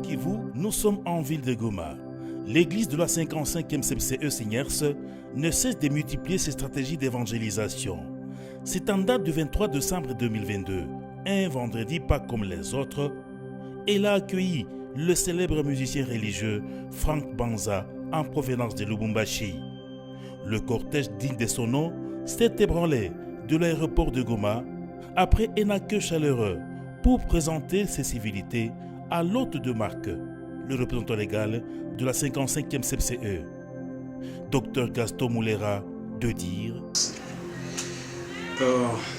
Kivu, nous sommes en ville de Goma. L'église de la 55e CPCE Signers ne cesse de multiplier ses stratégies d'évangélisation. C'est en date du 23 décembre 2022, un vendredi pas comme les autres, elle a accueilli le célèbre musicien religieux Frank Banza en provenance de Lubumbashi. Le cortège digne de son nom s'est ébranlé de l'aéroport de Goma après un accueil chaleureux pour présenter ses civilités à l'hôte de marque, le représentant légal de la 55e CPCE, Dr Gaston Moulera, de dire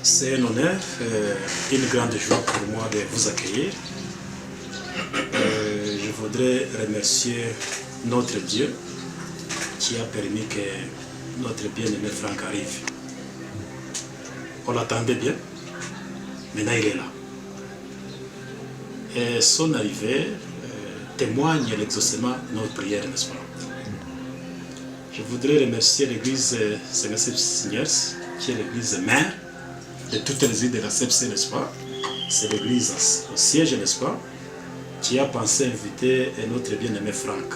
c'est un honneur, une grande joie pour moi de vous accueillir. Je voudrais remercier notre Dieu qui a permis que notre bien-aimé Franck arrive. On l'attendait bien, maintenant il est là. Et son arrivée témoigne l'exaucement de notre prière, n'est-ce pas? Je voudrais remercier l'église Signers, qui est l'église mère de toutes les îles de la CPC, n'est-ce pas? C'est l'église au siège, n'est-ce pas? Qui a pensé inviter notre bien-aimé Franck.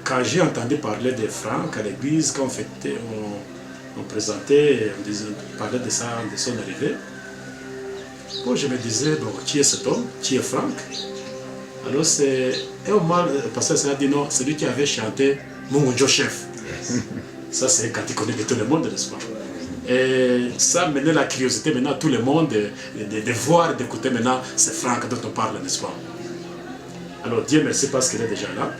Quand j'ai entendu parler de Franck à l'église, quand on présentait, on parlait de son arrivée, bon, je me disais, bon, qui est cet homme? Qui est Franck? Alors c'est un mal, parce que ça a dit non, c'est lui qui avait chanté Mungu Chef. Ça c'est quand il connaît de tout le monde, n'est-ce pas? Et ça menait la curiosité maintenant à tout le monde de voir, d'écouter maintenant c'est Franck dont on parle, n'est-ce pas? Alors Dieu merci parce qu'il est déjà là.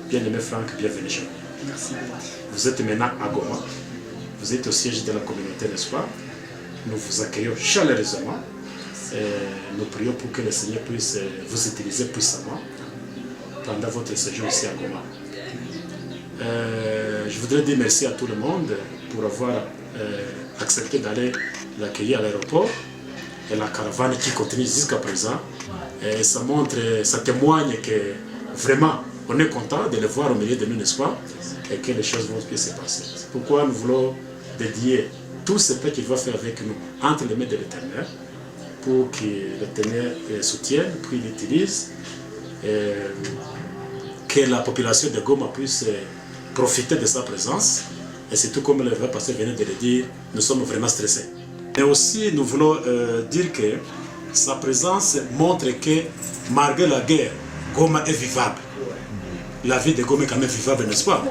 Bien-aimé Franck, bienvenue chez nous. Merci. Vous êtes maintenant à Goma. Vous êtes au siège de la communauté, n'est-ce pas? Nous vous accueillons chaleureusement. Et nous prions pour que le Seigneur puisse vous utiliser puissamment pendant votre séjour ici à Goma. Je voudrais dire merci à tout le monde pour avoir accepté d'aller l'accueillir à l'aéroport et la caravane qui continue jusqu'à présent. Et ça témoigne que vraiment on est content de le voir au milieu de nous, n'est-ce pas? Et que les choses vont bien se passer. C'est pourquoi nous voulons dédier tout ce peu qu'il va faire avec nous entre les mains de l'Éternel pour que l'Éternel soutienne, puis l'utilise, que la population de Goma puisse profiter de sa présence. Et c'est tout comme le pasteur venait de le dire, nous sommes vraiment stressés. Mais aussi, nous voulons dire que sa présence montre que malgré la guerre, Goma est vivable. La vie de Goma est quand même vivable, n'est-ce pas?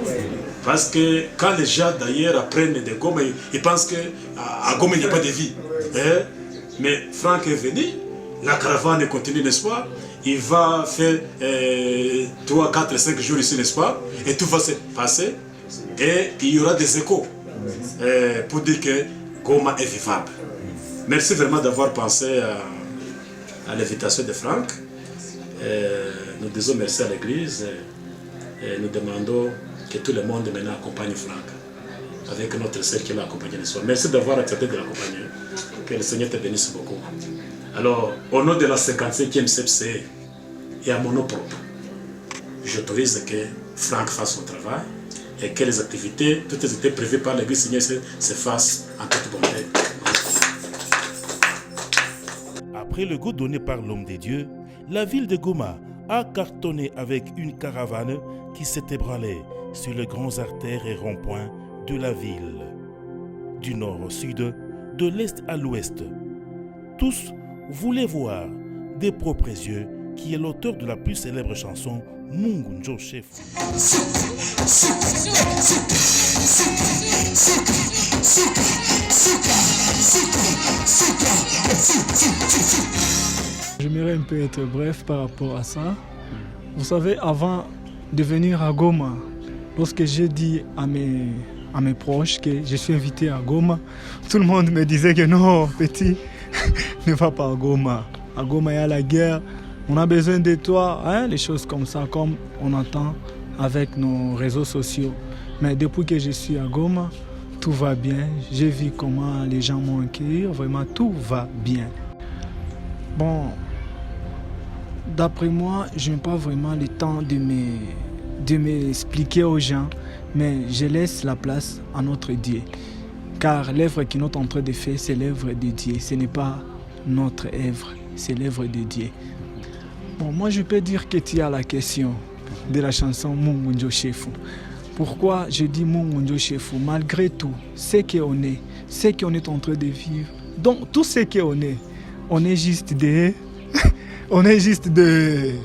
Parce que quand les gens d'ailleurs apprennent de Goma, ils pensent qu'à Goma il n'y a pas de vie. Mais Franck est venu, la caravane continue, n'est-ce pas? Il va faire 3, 4, 5 jours ici, n'est-ce pas? Et tout va se passer. Et il y aura des échos pour dire que Goma est vivable. Merci vraiment d'avoir pensé à l'invitation de Franck. Nous disons merci à l'église et nous demandons que tout le monde maintenant accompagne Franck avec notre sœur qui l'a accompagné de soi. Merci d'avoir accepté de l'accompagner. Que le Seigneur te bénisse beaucoup. Alors, au nom de la 55e CPC et à mon nom propre, j'autorise que Franck fasse son travail et que les activités, toutes les activités prévues par l'Église Seigneur se fassent en toute bonté. Après le goût donné par l'homme des dieux, la ville de Goma a cartonné avec une caravane qui s'est ébranlée sur les grands artères et ronds-points de la ville. Du nord au sud, de l'est à l'ouest. Tous voulaient voir des propres yeux qui est l'auteur de la plus célèbre chanson Mungu Chef. J'aimerais un peu être bref par rapport à ça. Vous savez, avant de venir à Goma, lorsque j'ai dit à mes proches que je suis invité à Goma, tout le monde me disait que non, petit, ne va pas à Goma. À Goma, il y a la guerre, on a besoin de toi, hein, les choses comme ça, comme on entend avec nos réseaux sociaux. Mais depuis que je suis à Goma, tout va bien. J'ai vu comment les gens m'ont accueilli, vraiment tout va bien. Bon, d'après moi, je n'ai pas vraiment le temps de m'expliquer aux gens, mais je laisse la place à notre Dieu. Car l'œuvre que nous sommes en train de faire, c'est l'œuvre de Dieu, ce n'est pas notre œuvre. c'est l'œuvre de Dieu. Bon, moi je peux dire que tu as la question de la chanson Mungu Njo Shefu. Pourquoi je dis Mungu Njo Shefu? Malgré tout, ce qu'on est en train de vivre, donc tout ce qu'on est, on est juste des... on est juste des...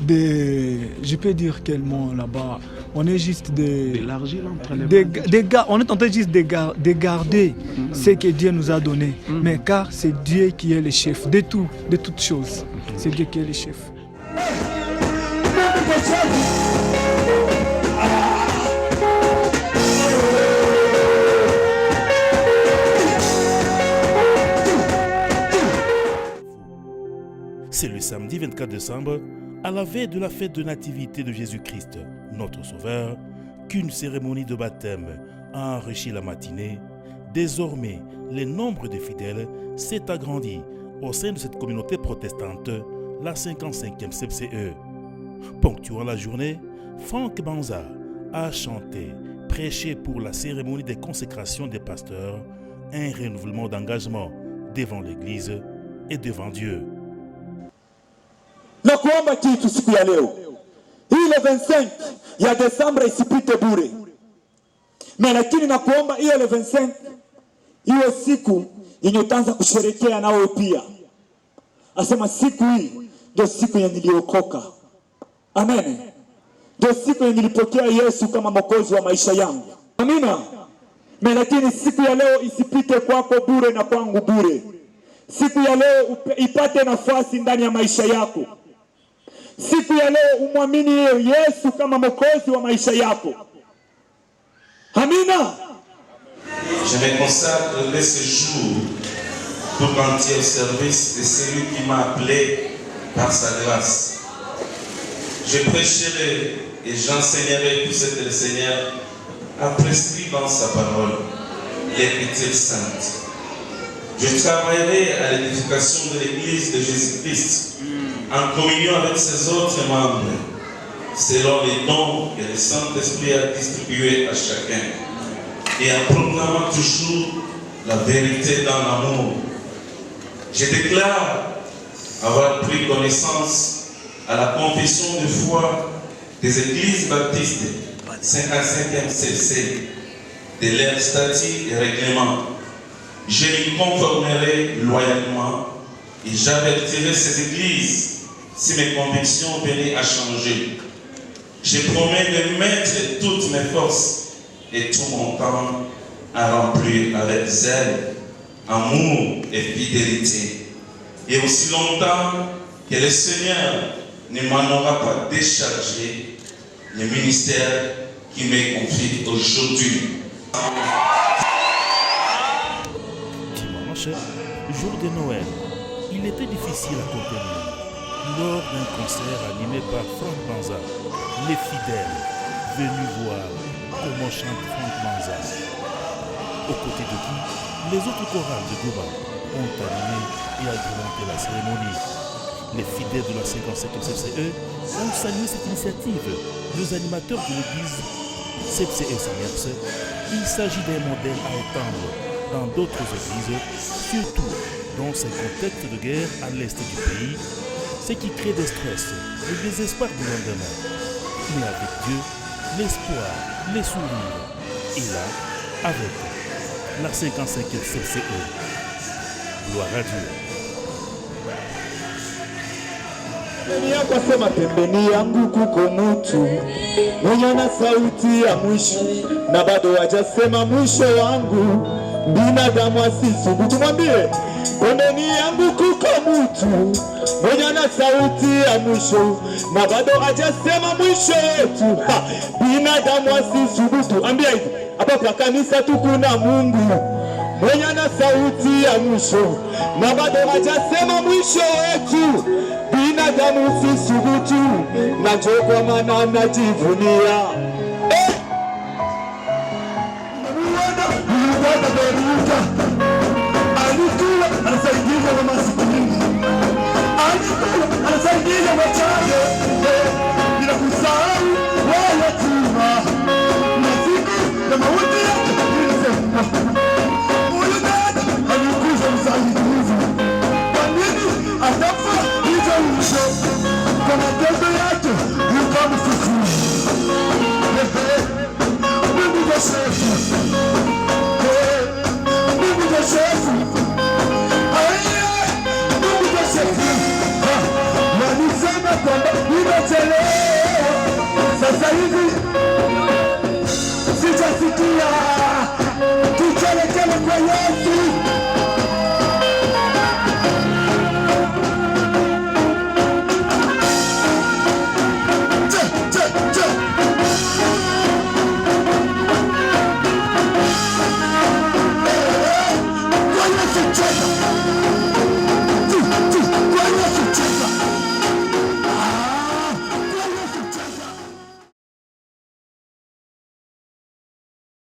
Je peux dire quel mot là-bas? On est juste des... on est en train juste de garder ce que Dieu nous a donné. Mais car c'est Dieu qui est le chef de tout, de toutes choses. C'est Dieu qui est le chef. C'est le samedi 24 décembre, à la veille de la fête de nativité de Jésus-Christ, notre Sauveur, qu'une cérémonie de baptême a enrichi la matinée. Désormais, le nombre de fidèles s'est agrandi au sein de cette communauté protestante, la 55e CPCE. Ponctuant la journée, Franck Banza a chanté, prêché pour la cérémonie de consécration des pasteurs, un renouvellement d'engagement devant l'Église et devant Dieu. Na kuomba kitu siku ya leo ile 25 ya Desemba isipite bure, lakini na kuomba ile 25 iwe siku yenye utaanza kusherehekea nawe pia. Asema siku hii ndio siku yenye niliokoka. Amen. Ndio siku yenye nilipokea Yesu kama mwokozi wa maisha yangu. Amina. Lakini siku ya leo isipite kwako bure na kwangu bure. Siku ya leo ipate nafasi ndani ya maisha yako. Siku ya leo umwamini Yesu kama mwokozi wa maisha yako. Amina. Je me consacre dès ce jour tout entier au service de celui qui m'a appelé par sa grâce. Je prêcherai et j'enseignerai tout ce que le Seigneur a prescrit dans sa parole, l'Écriture sainte. Je travaillerai à l'édification de l'Église de Jésus-Christ en communion avec ses autres membres, selon les dons que le Saint-Esprit a distribués à chacun, et en proclamant toujours la vérité dans l'amour. Je déclare avoir pris connaissance à la confession de foi des églises baptistes 55e CC, de leurs statuts et règlements. Je m'y conformerai loyalement et j'avertirai ces églises si mes convictions venaient à changer. Je promets de mettre toutes mes forces et tout mon temps à remplir avec zèle, amour et fidélité. Et aussi longtemps que le Seigneur ne m'en aura pas déchargé le ministère qui m'est confié aujourd'hui. Dimanche, jour de Noël, il était difficile à contenir. Lors d'un concert animé par Franck Banza, les fidèles venus voir comment chante Franck Banza, aux côtés de qui les autres chorales de Goma ont animé et agrémenté la cérémonie. Les fidèles de la 55e CPCE ont salué cette initiative. Les animateurs de l'église CPCE Seigneurs, il s'agit d'un modèle à étendre dans d'autres églises, surtout dans ces contextes de guerre à l'est du pays, ce qui crée des stress, le désespoir du lendemain. Mais avec Dieu, l'espoir, les sourires. Et là, avec la 55e CPCE. Gloire à Dieu. Kwa pembeni yangu kuko mutu mwenye na sauti ya mwisho na bado hajasema mwisho wangu. Binadamu asisubutu, mwambie pembeni yangu kuko mutu mwenye na sauti ya mwisho na bado hajasema mwisho wetu. Binadamu asisubutu, ambia hivi hapa kwa kanisa tukuna Mungu mwenye na sauti ya mwisho na bado hajasema mwisho wetu. Binadamu sisubutu na njoo kwa maana najivunia. Alikuwa anasaidia kwa masikini, alikuwa anasaidia wachane bila kusahau wayatima na siku ya mauti yake. Huyu dada alikuwa msaidizi. Kwa nini? Soyez